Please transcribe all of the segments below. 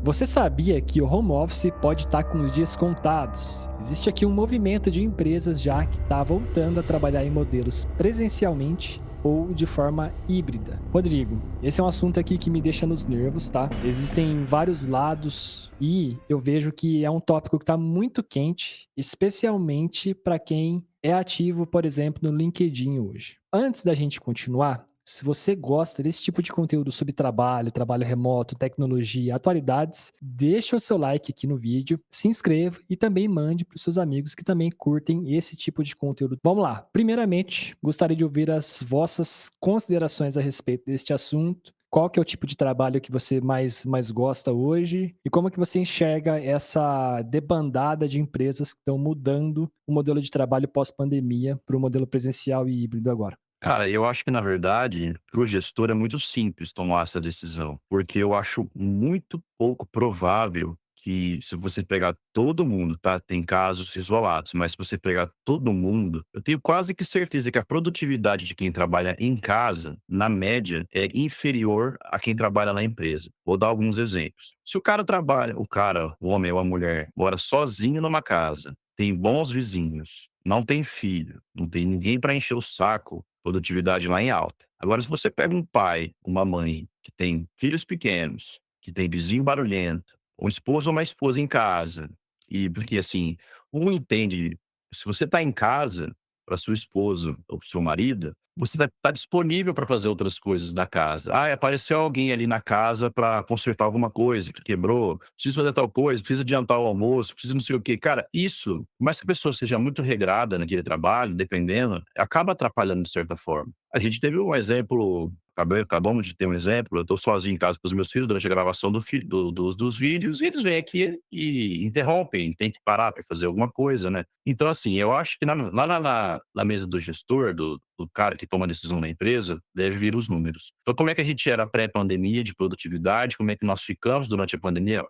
Você sabia que o home office pode estar com os dias contados? Existe aqui um movimento de empresas já que está voltando a trabalhar em modelos presencialmente ou de forma híbrida. Rodrigo, esse é um assunto aqui que me deixa nos nervos, tá? Existem vários lados e eu vejo que é um tópico que está muito quente, especialmente para quem é ativo, por exemplo, no LinkedIn hoje. Antes da gente continuar, se você gosta desse tipo de conteúdo sobre trabalho, trabalho remoto, tecnologia, atualidades, deixa o seu like aqui no vídeo, se inscreva e também mande para os seus amigos que também curtem esse tipo de conteúdo. Vamos lá. Primeiramente, gostaria de ouvir as vossas considerações a respeito deste assunto. Qual que é o tipo de trabalho que você mais gosta hoje? E como que você enxerga essa debandada de empresas que estão mudando o modelo de trabalho pós-pandemia para o modelo presencial e híbrido agora? Cara, eu acho que na verdade, para o gestor é muito simples tomar essa decisão, porque eu acho muito pouco provável que se você pegar todo mundo, tá? Tem casos isolados, mas se você pegar todo mundo, eu tenho quase que certeza que a produtividade de quem trabalha em casa, na média, é inferior a quem trabalha na empresa. Vou dar alguns exemplos. Se o cara trabalha, o homem ou a mulher, mora sozinho numa casa, tem bons vizinhos, não tem filho, não tem ninguém para encher o saco, produtividade lá em alta. Agora, se você pega um pai, uma mãe que tem filhos pequenos, que tem vizinho barulhento, um esposo ou uma esposa em casa, e porque assim, um entende, se você está em casa para sua esposa ou para seu marido, você tá disponível para fazer outras coisas da casa. Ah, apareceu alguém ali na casa para consertar alguma coisa que quebrou, preciso fazer tal coisa, precisa adiantar o almoço, precisa não sei o quê. Cara, isso, por mais que a pessoa seja muito regrada naquele trabalho, dependendo, acaba atrapalhando de certa forma. A gente teve um exemplo, acabamos de ter um exemplo, eu estou sozinho em casa com os meus filhos durante a gravação dos vídeos, e eles vêm aqui e interrompem, tem que parar para fazer alguma coisa, né. Então, assim, eu acho que lá na mesa do gestor, do cara que toma a decisão na empresa, deve vir os números. Então, como é que a gente era pré-pandemia de produtividade, como é que nós ficamos durante a pandemia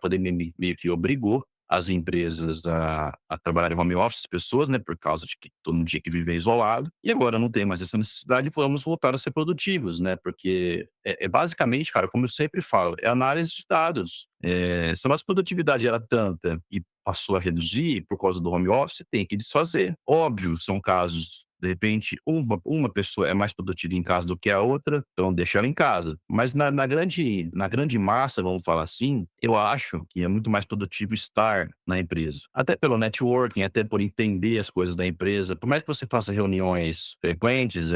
meio que obrigou as empresas a trabalhar em home office, as pessoas, né, por causa de que todo mundo tinha que viver isolado, e agora não tem mais essa necessidade e vamos voltar a ser produtivos, né, porque é basicamente, cara, como eu sempre falo, é análise de dados. Se a nossa produtividade era tanta e passou a reduzir por causa do home office, tem que desfazer. Óbvio, são casos, de repente, uma pessoa é mais produtiva em casa do que a outra, então deixa ela em casa. Mas na grande massa, vamos falar assim, eu acho que é muito mais produtivo estar na empresa. Até pelo networking, até por entender as coisas da empresa. Por mais que você faça reuniões frequentes,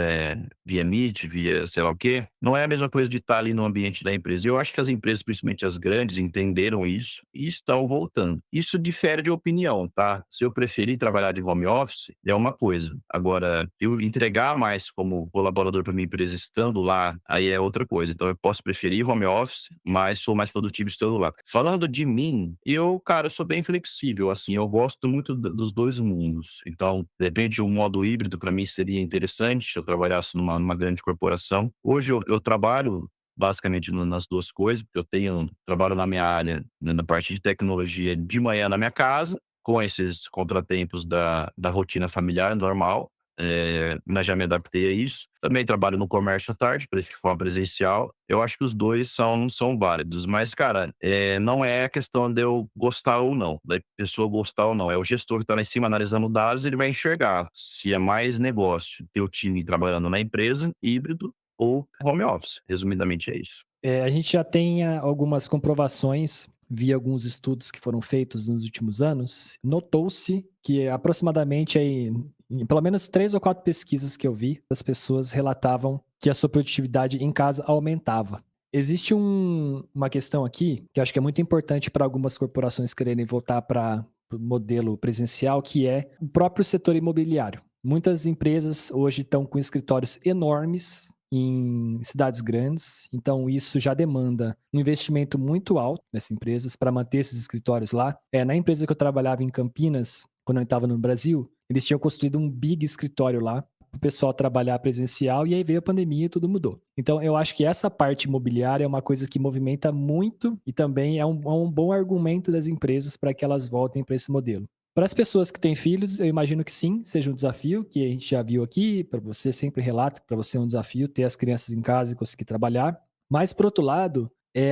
via Meet, via sei lá o quê, não é a mesma coisa de estar ali no ambiente da empresa. E eu acho que as empresas, principalmente as grandes, entenderam isso e estão voltando. Isso difere de opinião, tá? Se eu preferir trabalhar de home office, é uma coisa. Agora, eu entregar mais como colaborador para minha empresa estando lá, aí é outra coisa. Então eu posso preferir home office, mas sou mais produtivo estando lá. Falando de mim, cara, eu sou bem flexível, assim, eu gosto muito dos dois mundos. Então, de repente, um modo híbrido para mim seria interessante se eu trabalhasse numa grande corporação. Hoje eu trabalho basicamente nas duas coisas, porque eu trabalho na minha área, né, na parte de tecnologia de manhã na minha casa, com esses contratempos da rotina familiar normal, mas já me adaptei a isso. Também trabalho no comércio à tarde, de forma presencial. Eu acho que os 2 são válidos, mas, cara, não é a questão de eu gostar ou não, da pessoa gostar ou não, é o gestor que está lá em cima analisando dados, ele vai enxergar se é mais negócio ter o time trabalhando na empresa, híbrido ou home office. Resumidamente é isso. A gente já tem algumas comprovações, via alguns estudos que foram feitos nos últimos anos, notou-se que aproximadamente aí, em pelo menos 3 ou 4 pesquisas que eu vi, as pessoas relatavam que a sua produtividade em casa aumentava. Existe uma questão aqui, que eu acho que é muito importante para algumas corporações quererem voltar para o modelo presencial, que é o próprio setor imobiliário. Muitas empresas hoje estão com escritórios enormes em cidades grandes, então isso já demanda um investimento muito alto nessas empresas para manter esses escritórios lá. Na empresa que eu trabalhava em Campinas, quando eu estava no Brasil, eles tinham construído um big escritório lá para o pessoal trabalhar presencial e aí veio a pandemia e tudo mudou. Então eu acho que essa parte imobiliária é uma coisa que movimenta muito e também é um bom argumento das empresas para que elas voltem para esse modelo. Para as pessoas que têm filhos, eu imagino que sim, seja um desafio, que a gente já viu aqui, para você sempre relato que para você é um desafio ter as crianças em casa e conseguir trabalhar. Mas por outro lado,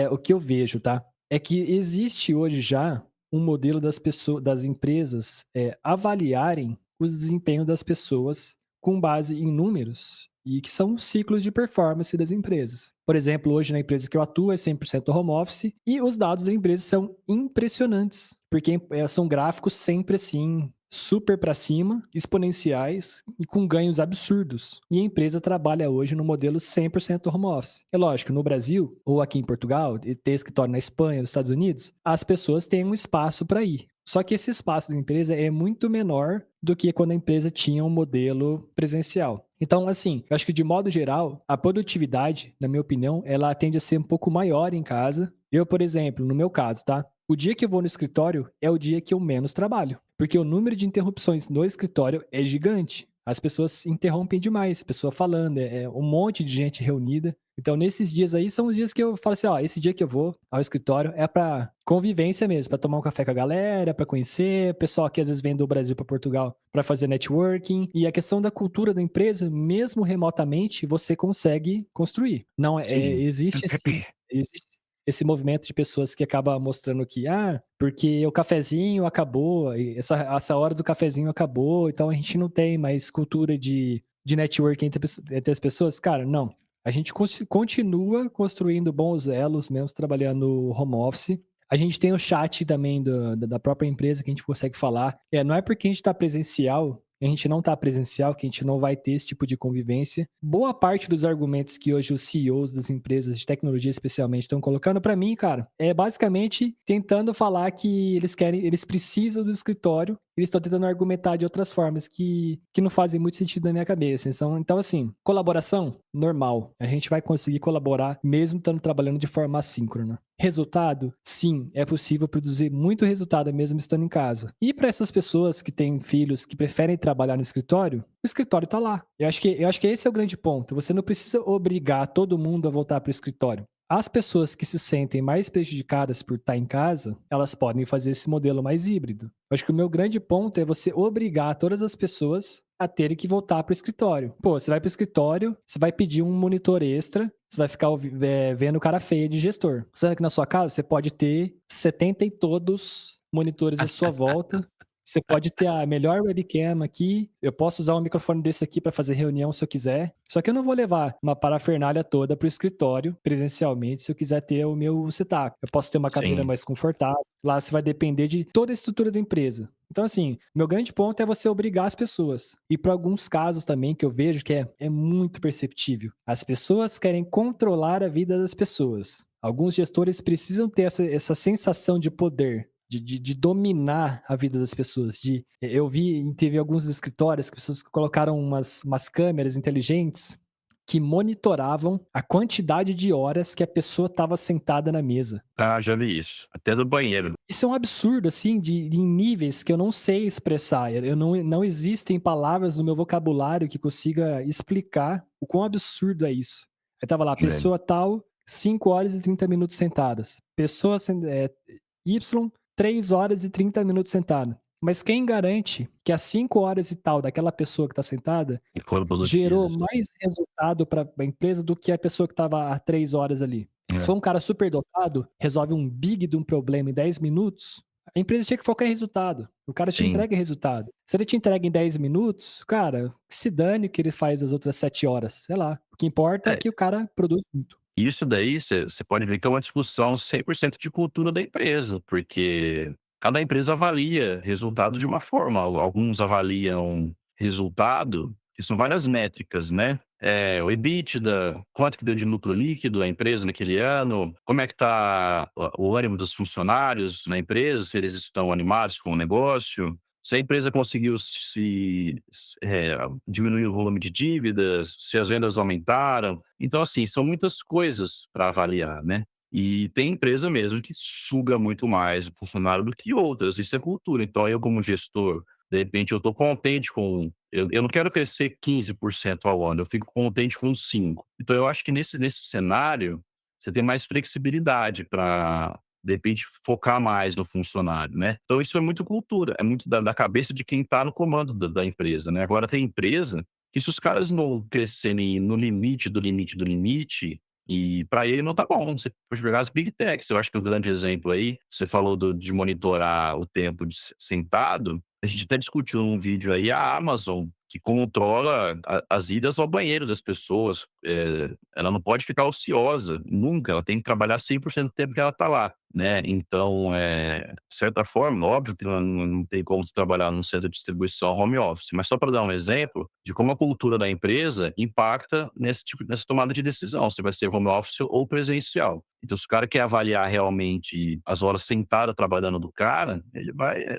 o que eu vejo, tá? É que existe hoje já um modelo das empresas, avaliarem o desempenho das pessoas com base em números e que são os ciclos de performance das empresas. Por exemplo, hoje na empresa que eu atuo é 100% home office e os dados da empresa são impressionantes, porque são gráficos sempre assim super para cima, exponenciais e com ganhos absurdos. E a empresa trabalha hoje no modelo 100% home office. É lógico, no Brasil ou aqui em Portugal, e ter escritório na Espanha, nos Estados Unidos, as pessoas têm um espaço para ir. Só que esse espaço da empresa é muito menor do que quando a empresa tinha um modelo presencial. Então, assim, eu acho que de modo geral, a produtividade, na minha opinião, ela tende a ser um pouco maior em casa. Eu, por exemplo, no meu caso, tá? O dia que eu vou no escritório é o dia que eu menos trabalho, porque o número de interrupções no escritório é gigante. As pessoas interrompem demais, pessoa falando, é um monte de gente reunida. Então, nesses dias aí são os dias que eu falo assim, ó, esse dia que eu vou ao escritório é para convivência mesmo, para tomar um café com a galera, para conhecer, pessoal que às vezes vem do Brasil para Portugal para fazer networking. E a questão da cultura da empresa, mesmo remotamente, você consegue construir. Não Sim. existe esse movimento de pessoas que acaba mostrando que, porque o cafezinho acabou, e essa hora do cafezinho acabou, então a gente não tem mais cultura de networking entre as pessoas. Cara, não. A gente continua construindo bons elos, mesmo trabalhando no home office. A gente tem o chat também da própria empresa que a gente consegue falar. Não é porque a gente está presencial, a gente não está presencial, que a gente não vai ter esse tipo de convivência. Boa parte dos argumentos que hoje os CEOs das empresas de tecnologia especialmente estão colocando para mim, cara, é basicamente tentando falar que eles precisam do escritório, eles estão tentando argumentar de outras formas que não fazem muito sentido na minha cabeça. Então, assim, colaboração, normal. A gente vai conseguir colaborar mesmo estando trabalhando de forma assíncrona. Resultado? Sim, é possível produzir muito resultado mesmo estando em casa. E para essas pessoas que têm filhos que preferem trabalhar no escritório, o escritório está lá. Eu acho que esse é o grande ponto. Você não precisa obrigar todo mundo a voltar para o escritório. As pessoas que se sentem mais prejudicadas por estar em casa, elas podem fazer esse modelo mais híbrido. Eu acho que o meu grande ponto é você obrigar todas as pessoas a terem que voltar para o escritório. Pô, você vai para o escritório, você vai pedir um monitor extra, você vai ficar vendo cara feia de gestor. Sendo que na sua casa você pode ter 70 e todos monitores à sua volta. Você pode ter a melhor webcam aqui. Eu posso usar um microfone desse aqui para fazer reunião se eu quiser. Só que eu não vou levar uma parafernália toda para o escritório presencialmente se eu quiser ter o meu setup. Eu posso ter uma cadeira Sim. mais confortável. Lá você vai depender de toda a estrutura da empresa. Então, assim, meu grande ponto é você obrigar as pessoas. E para alguns casos também que eu vejo que é muito perceptível. As pessoas querem controlar a vida das pessoas. Alguns gestores precisam ter essa sensação de poder, de dominar a vida das pessoas. Eu teve alguns escritórios que pessoas colocaram umas câmeras inteligentes que monitoravam a quantidade de horas que a pessoa estava sentada na mesa. Ah, já vi isso. Até do banheiro. Isso é um absurdo, assim, em níveis que eu não sei expressar. Não existem palavras no meu vocabulário que consiga explicar o quão absurdo é isso. Aí tava lá, Né. pessoa tal, 5 horas e 30 minutos sentadas. Pessoa Y, 3 horas e 30 minutos sentada. Mas quem garante que as 5 horas e tal daquela pessoa que está sentada E foram gerou produtivos. mais resultado para a empresa do que a pessoa que estava há 3 horas ali? Se É. for um cara superdotado, resolve um big de um problema em 10 minutos, a empresa tinha que focar em resultado. O cara te Sim. entrega resultado. Se ele te entrega em 10 minutos, cara, que se dane o que ele faz as outras 7 horas, sei lá. O que importa é É, que o cara produz muito. isso daí você pode ver que é uma discussão 100% de cultura da empresa, porque cada empresa avalia resultado de uma forma. Alguns avaliam resultado, que são várias métricas, né? O EBITDA, quanto que deu de lucro líquido a empresa naquele ano, como é que está o ânimo dos funcionários na empresa, se eles estão animados com o negócio, se a empresa conseguiu diminuir o volume de dívidas, se as vendas aumentaram. Então, assim, são muitas coisas para avaliar, né? E tem empresa mesmo que suga muito mais o funcionário do que outras, isso é cultura. Então, eu como gestor, de repente eu estou contente com eu não quero crescer 15% ao ano, eu fico contente com 5. Então eu acho que nesse cenário, você tem mais flexibilidade para, de repente, focar mais no funcionário, né. Então isso é muito cultura, é muito da cabeça de quem está no comando da empresa, né. Agora tem empresa que se os caras não crescerem no limite do limite do limite, E para ele não tá bom. Você pode pegar as Big Techs, eu acho que o grande exemplo aí, você falou de monitorar o tempo de sentado, a gente até discutiu num vídeo aí a Amazon, que controla as idas ao banheiro das pessoas. Ela não pode ficar ociosa, nunca. Ela tem que trabalhar 100% do tempo que ela tá lá, né? Então, de certa forma, óbvio que não tem como se trabalhar num centro de distribuição home office, mas só para dar um exemplo de como a cultura da empresa impacta nessa tomada de decisão, se vai ser home office ou presencial. Então, se o cara quer avaliar realmente as horas sentado trabalhando do cara,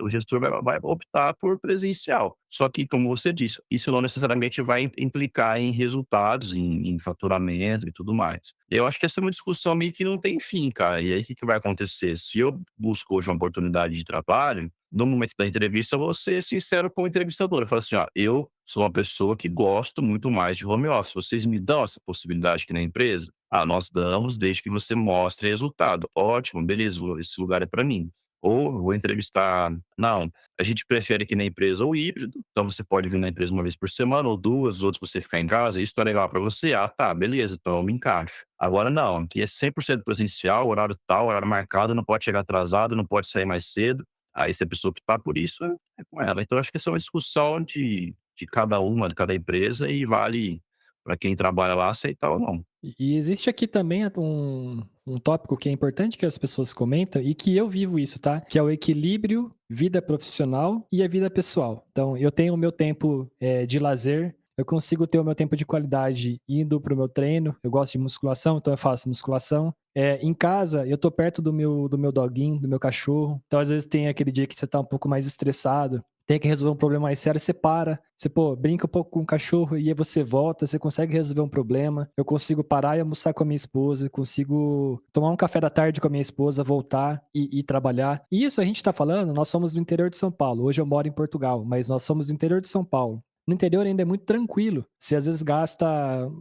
o gestor vai optar por presencial. Só que, como você disse, isso não necessariamente vai implicar em resultados, em faturamento e tudo mais. Eu acho que essa é uma discussão meio que não tem fim, cara. E aí, o que que vai acontecer? Se eu busco hoje uma oportunidade de trabalho, no momento da entrevista, eu vou ser sincero com o entrevistador. Eu falo assim: ó, eu sou uma pessoa que gosto muito mais de home office. Vocês me dão essa possibilidade aqui na empresa? Ah, nós damos, desde que você mostre resultado. Ótimo, beleza, esse lugar é para mim. Ou eu vou entrevistar, não, a gente prefere aqui na empresa o híbrido, então você pode vir na empresa uma vez por semana ou duas, os outros você ficar em casa, isso tá legal para você? Ah, tá, beleza, então eu me encaixo. Agora não, aqui é 100% presencial, horário tal, horário marcado, não pode chegar atrasado, não pode sair mais cedo. Aí se a pessoa optar por isso, é com ela. Então acho que essa é uma discussão de cada uma, de cada empresa e vale para quem trabalha lá aceitar ou não. E existe aqui também um tópico que é importante que as pessoas comentam e que eu vivo isso, tá? Que é o equilíbrio vida profissional e a vida pessoal. Então, eu tenho o meu tempo de lazer, eu consigo ter o meu tempo de qualidade indo pro meu treino. Eu gosto de musculação, então eu faço musculação. Em casa, eu tô perto do meu doguinho, do meu cachorro. Então, às vezes, tem aquele dia que você tá um pouco mais estressado, tem que resolver um problema mais sério, você para, você, pô, brinca um pouco com o cachorro e aí você volta, você consegue resolver um problema. Eu consigo parar e almoçar com a minha esposa, consigo tomar um café da tarde com a minha esposa, voltar e trabalhar. E isso a gente tá falando, nós somos do interior de São Paulo. Hoje eu moro em Portugal, mas nós somos do interior de São Paulo. No interior ainda é muito tranquilo. Você às vezes gasta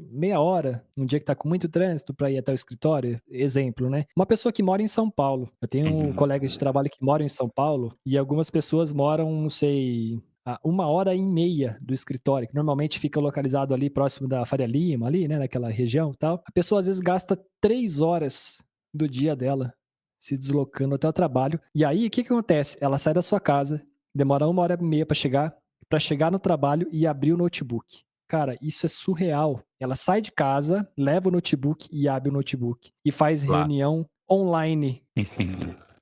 meia hora, um dia que tá com muito trânsito para ir até o escritório, exemplo, né? Uma pessoa que mora em São Paulo, eu tenho Uhum. colegas de trabalho que moram em São Paulo e algumas pessoas moram, não sei, a 1 hora e meia do escritório, que normalmente fica localizado ali próximo da Faria Lima, ali, né, naquela região e tal. A pessoa às vezes gasta 3 horas do dia dela se deslocando até o trabalho. E aí, o que que acontece? Ela sai da sua casa, demora 1 hora e meia para chegar no trabalho e abrir o notebook. Cara, isso é surreal. Ela sai de casa, leva o notebook e abre o notebook e faz Lá. reunião online.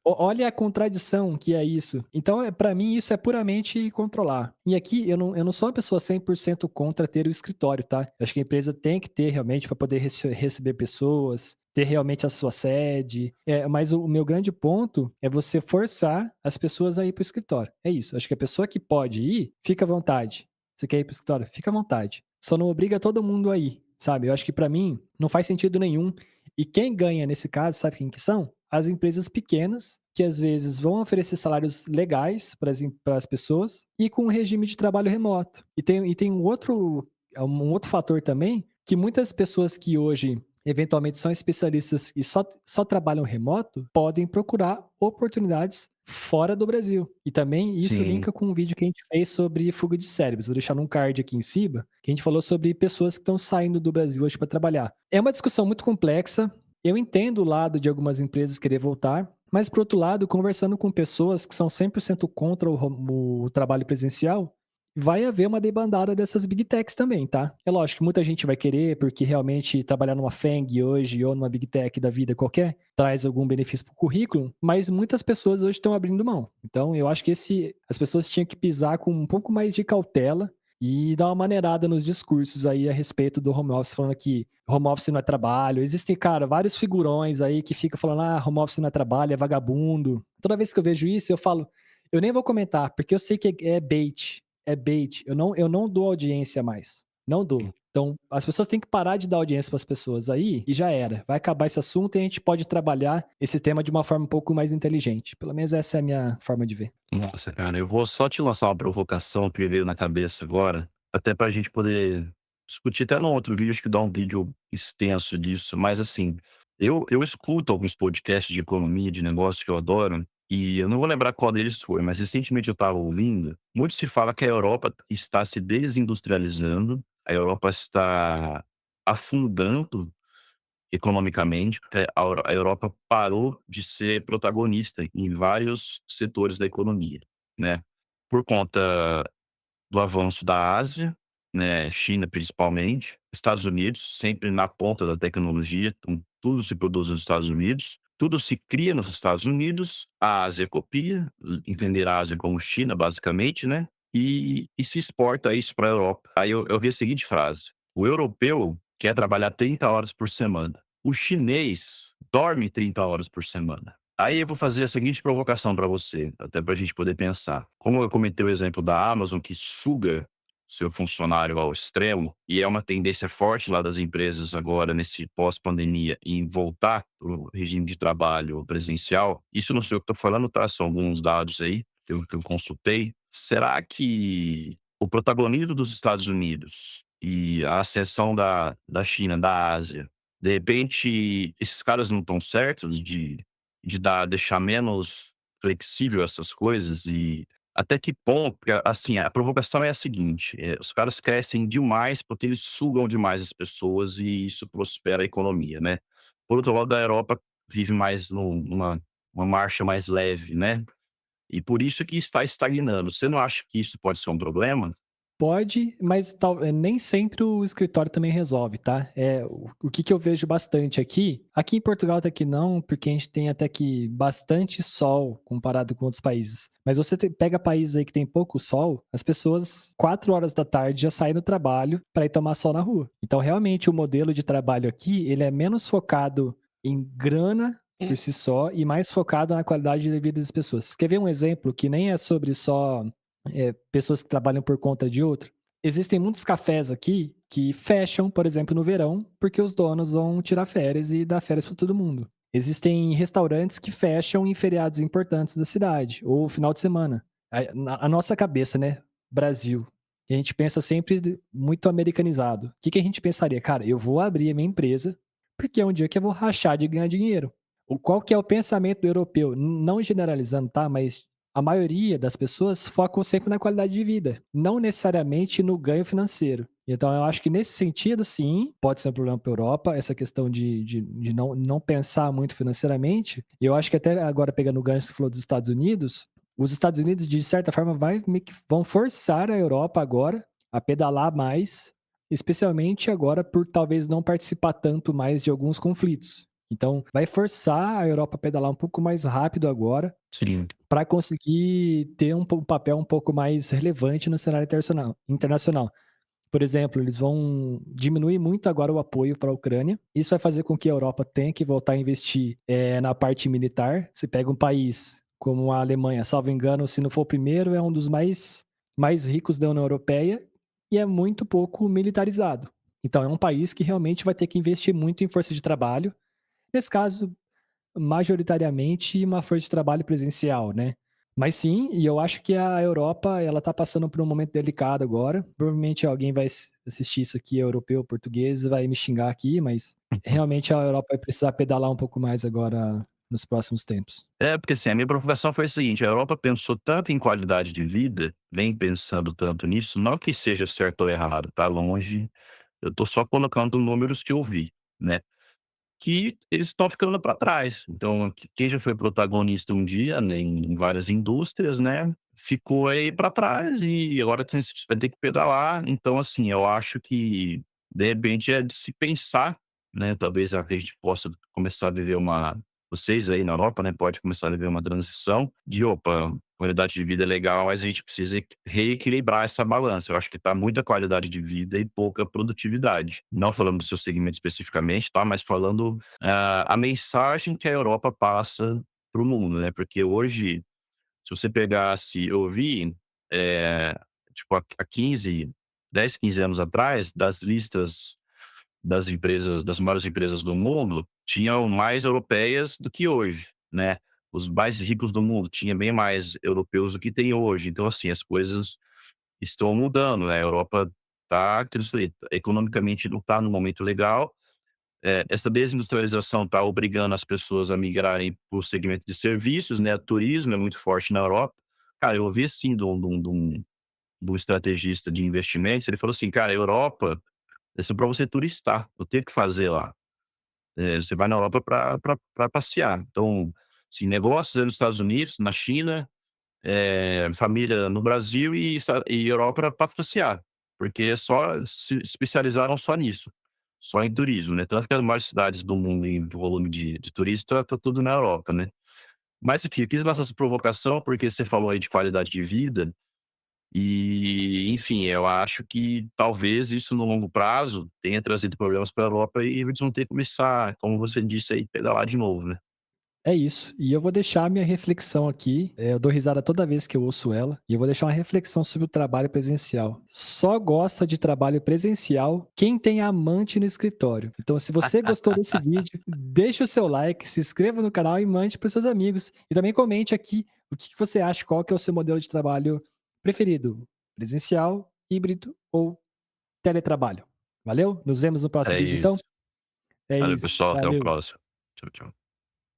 Olha a contradição que é isso. Então, para mim, isso é puramente controlar. E aqui, eu não sou uma pessoa 100% contra ter o escritório, tá? Eu acho que a empresa tem que ter realmente para poder receber pessoas, ter realmente a sua sede. Mas o meu grande ponto é você forçar as pessoas a ir para o escritório. É isso. Eu acho que a pessoa que pode ir, fica à vontade. Você quer ir para o escritório? Fica à vontade. Só não obriga todo mundo a ir, sabe? Eu acho que para mim não faz sentido nenhum. E quem ganha nesse caso, sabe quem que são? As empresas pequenas, que às vezes vão oferecer salários legais para as pessoas e com um regime de trabalho remoto. E tem um outro fator também, que muitas pessoas que hoje eventualmente são especialistas e só trabalham remoto, podem procurar oportunidades fora do Brasil. E também isso Sim. linka com um vídeo que a gente fez sobre fuga de cérebros. Vou deixar num card aqui em cima, que a gente falou sobre pessoas que estão saindo do Brasil hoje para trabalhar. É uma discussão muito complexa, eu entendo o lado de algumas empresas querer voltar, mas por outro lado, conversando com pessoas que são 100% contra o trabalho presencial, vai haver uma debandada dessas big techs também, tá? É lógico que muita gente vai querer, porque realmente trabalhar numa FANG hoje ou numa big tech da vida qualquer traz algum benefício para o currículo, mas muitas pessoas hoje estão abrindo mão. Então, eu acho que as pessoas tinham que pisar com um pouco mais de cautela e dar uma maneirada nos discursos aí a respeito do home office, falando que home office não é trabalho. Existem, cara, vários figurões aí que ficam falando, home office não é trabalho, é vagabundo. Toda vez que eu vejo isso, eu falo, eu nem vou comentar, porque eu sei que é bait. É bait. Eu não dou audiência mais. Não dou. Então, as pessoas têm que parar de dar audiência para as pessoas aí e já era. Vai acabar esse assunto e a gente pode trabalhar esse tema de uma forma um pouco mais inteligente. Pelo menos essa é a minha forma de ver. Nossa, cara, eu vou só te lançar uma provocação que me veio na cabeça agora, até pra gente poder discutir até num outro vídeo, acho que dá um vídeo extenso disso, mas assim, eu escuto alguns podcasts de economia, de negócio que eu adoro, e eu não vou lembrar qual deles foi, mas recentemente eu estava ouvindo, muito se fala que a Europa está se desindustrializando, a Europa está afundando economicamente, porque a Europa parou de ser protagonista em vários setores da economia, né, por conta do avanço da Ásia, né, China principalmente, Estados Unidos sempre na ponta da tecnologia, então tudo se produz nos Estados Unidos, tudo se cria nos Estados Unidos, a Ásia copia, entender a Ásia como China basicamente, né, e se exporta isso para a Europa. Aí eu vi a seguinte frase: "O europeu quer trabalhar 30 horas por semana, o chinês dorme 30 horas por semana". Aí eu vou fazer a seguinte provocação para você, até para a gente poder pensar. Como eu comentei o exemplo da Amazon, que suga seu funcionário ao extremo, e é uma tendência forte lá das empresas agora, nesse pós-pandemia, em voltar para o regime de trabalho presencial. Isso não sei o que estou falando, tá? São alguns dados aí que eu consultei. Será que o protagonismo dos Estados Unidos e a ascensão da China, da Ásia, de repente, esses caras não estão certos de deixar menos flexível essas coisas e até que ponto porque, assim, a provocação é a seguinte, os caras crescem demais, porque eles sugam demais as pessoas e isso prospera a economia, né. Por outro lado, a Europa vive mais numa uma marcha mais leve, né, e por isso que está estagnando. Você não acha que isso pode ser um problema? Pode, mas nem sempre o escritório também resolve, tá? O que que eu vejo bastante aqui em Portugal até que não, porque a gente tem até que bastante sol comparado com outros países. Mas você pega países aí que tem pouco sol, as pessoas 4 horas da tarde já saem do trabalho para ir tomar sol na rua. Então realmente o modelo de trabalho aqui, ele é menos focado em grana por si só e mais focado na qualidade de vida das pessoas. Quer ver um exemplo que nem é sobre só pessoas que trabalham por conta de outro. Existem muitos cafés aqui que fecham, por exemplo, no verão, porque os donos vão tirar férias e dar férias para todo mundo. Existem restaurantes que fecham em feriados importantes da cidade, ou final de semana. A nossa cabeça, né? Brasil. A gente pensa sempre muito americanizado. O que a gente pensaria? Cara, eu vou abrir a minha empresa porque é um dia que eu vou rachar de ganhar dinheiro. Qual que é o pensamento do europeu? Não generalizando, tá? Mas a maioria das pessoas focam sempre na qualidade de vida, não necessariamente no ganho financeiro. Então, eu acho que nesse sentido, sim, pode ser um problema para a Europa, essa questão de não pensar muito financeiramente. Eu acho que até agora, pegando o gancho que você falou dos Estados Unidos, os Estados Unidos, de certa forma, vão forçar a Europa agora a pedalar mais, especialmente agora por talvez não participar tanto mais de alguns conflitos. Então, vai forçar a Europa a pedalar um pouco mais rápido agora, Sim. para conseguir ter um papel um pouco mais relevante no cenário internacional. Por exemplo, eles vão diminuir muito agora o apoio para a Ucrânia. Isso vai fazer com que a Europa tenha que voltar a investir na parte militar. Você pega um país como a Alemanha, salvo engano, se não for o primeiro, é um dos mais ricos da União Europeia e é muito pouco militarizado. Então, é um país que realmente vai ter que investir muito em força de trabalho. Nesse caso, majoritariamente uma força de trabalho presencial, né. Mas sim, e eu acho que a Europa, ela tá passando por um momento delicado agora. Provavelmente alguém vai assistir isso aqui, europeu, português, vai me xingar aqui, mas realmente a Europa vai precisar pedalar um pouco mais agora nos próximos tempos. É, porque assim, a minha provocação foi a seguinte: a Europa pensou tanto em qualidade de vida, vem pensando tanto nisso, não que seja certo ou errado, tá longe, eu tô só colocando números que eu vi, né, que eles estão ficando para trás. Então, quem já foi protagonista um dia, né, em várias indústrias, né, ficou aí para trás e agora vai ter que pedalar. Então, assim, eu acho que, de repente, é de se pensar, né, talvez a gente possa começar a viver vocês aí na Europa, né, pode começar a viver uma transição de: "Opa, qualidade de vida é legal, mas a gente precisa reequilibrar essa balança". Eu acho que tá muita qualidade de vida e pouca produtividade. Não falando do seu segmento especificamente, tá, mas falando, a mensagem que a Europa passa para o mundo, né, porque hoje, se você pegasse eu vi, eh, tipo, há 15 anos atrás, das listas das maiores empresas do mundo, tinham mais europeias do que hoje, né. Os mais ricos do mundo tinha bem mais europeus do que tem hoje. Então, assim, as coisas estão mudando, né. A Europa tá, que eu falei, economicamente não está num momento legal. Essa desindustrialização está obrigando as pessoas a migrarem para o segmento de serviços, né. Turismo é muito forte na Europa. Cara, eu ouvi assim de um estrategista de investimentos, ele falou assim: "Cara, a Europa é só para você turistar, não tem o que fazer lá". Você vai na Europa para passear. Então, assim, negócios é nos Estados Unidos, na China, família no Brasil e Europa para passear, porque é só se especializaram só nisso, só em turismo, né. Tanto que as maiores cidades do mundo em volume de turista tá tudo na Europa, né. Mas enfim, eu quis lançar essa provocação, porque você falou aí de qualidade de vida, e enfim, eu acho que talvez isso no longo prazo tenha trazido problemas para a Europa e eles vão ter que começar, como você disse aí, pedalar de novo, né. É isso. E eu vou deixar a minha reflexão aqui. Eu dou risada toda vez que eu ouço ela. E eu vou deixar uma reflexão sobre o trabalho presencial. Só gosta de trabalho presencial quem tem amante no escritório. Então, se você gostou desse vídeo, deixa o seu like, se inscreva no canal e mande para os seus amigos. E também comente aqui o que você acha, qual que é o seu modelo de trabalho preferido: presencial, híbrido ou teletrabalho. Valeu? Nos vemos no próximo É vídeo, então? isso. É Valeu isso. pessoal, até o Valeu. próximo. Tchau, tchau.